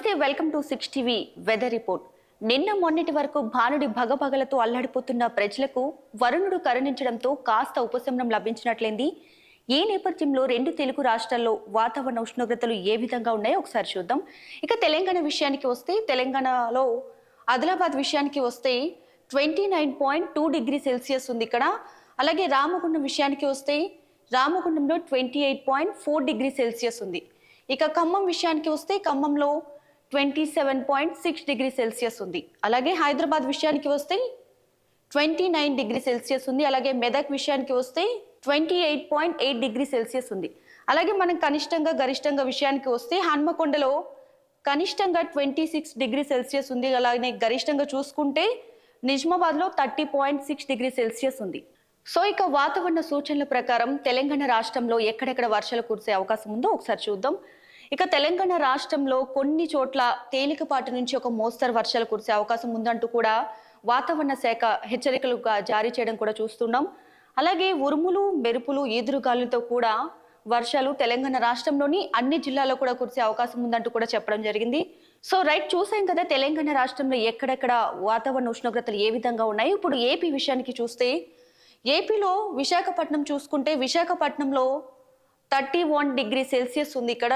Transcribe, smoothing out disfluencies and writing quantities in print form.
నమస్తే, welcome to 6 TV weather report. నిన్న మొన్నటి వరకు భానుడి భగభగలతో అల్లాడిపోతున్న ప్రజలకు వరుణుడు కరుణించడంతో కాస్త ఉపశమనం లభించినట్లయింది. ఈ నేపథ్యంలో రెండు తెలుగు రాష్ట్రాల్లో వాతావరణ ఉష్ణోగ్రతలు ఏ విధంగా ఉన్నాయో ఒకసారి చూద్దాం. ఇక తెలంగాణ విషయానికి వస్తే, తెలంగాణలో ఆదిలాబాద్ విషయానికి వస్తే 29.2 డిగ్రీ సెల్సియస్ ఉంది ఇక్కడ. అలాగే రామగుండం విషయానికి వస్తే రామగుండంలో 28.4 డిగ్రీ సెల్సియస్ ఉంది. ఇక ఖమ్మం విషయానికి వస్తే ఖమ్మంలో 27.6 డిగ్రీ సెల్సియస్ ఉంది. అలాగే హైదరాబాద్ విషయానికి వస్తే 29 డిగ్రీ సెల్సియస్ ఉంది. అలాగే మెదక్ విషయానికి వస్తే 28.8 డిగ్రీ సెల్సియస్ ఉంది. అలాగే మనం కనిష్టంగా గరిష్టంగా విషయానికి వస్తే హన్మకొండలో కనిష్టంగా 26 డిగ్రీ సెల్సియస్ ఉంది. అలాగే గరిష్టంగా చూసుకుంటే నిజామాబాద్లో 30.6 డిగ్రీ సెల్సియస్ ఉంది. సో ఇక వాతావరణ సూచనల ప్రకారం తెలంగాణ రాష్ట్రంలో ఎక్కడెక్కడ వర్షాలు కురిసే అవకాశం ఉందో ఒకసారి చూద్దాం. ఇక తెలంగాణ రాష్ట్రంలో కొన్ని చోట్ల తేలికపాటి నుంచి ఒక మోస్తరు వర్షాలు కురిసే అవకాశం ఉందంటూ కూడా వాతావరణ శాఖ హెచ్చరికలుగా జారీ చేయడం కూడా చూస్తున్నాం. అలాగే ఉరుములు, మెరుపులు, ఈదురుగాలులతో కూడా వర్షాలు తెలంగాణ రాష్ట్రంలోని అన్ని జిల్లాల్లో కూడా కురిసే అవకాశం ఉందంటూ కూడా చెప్పడం జరిగింది. సో రైట్, చూసాం కదా తెలంగాణ రాష్ట్రంలో ఎక్కడెక్కడ వాతావరణ ఉష్ణోగ్రతలు ఏ విధంగా ఉన్నాయి. ఇప్పుడు ఏపీ విషయానికి చూస్తే, ఏపీలో విశాఖపట్నం చూసుకుంటే విశాఖపట్నంలో 31 డిగ్రీ సెల్సియస్ ఉంది ఇక్కడ.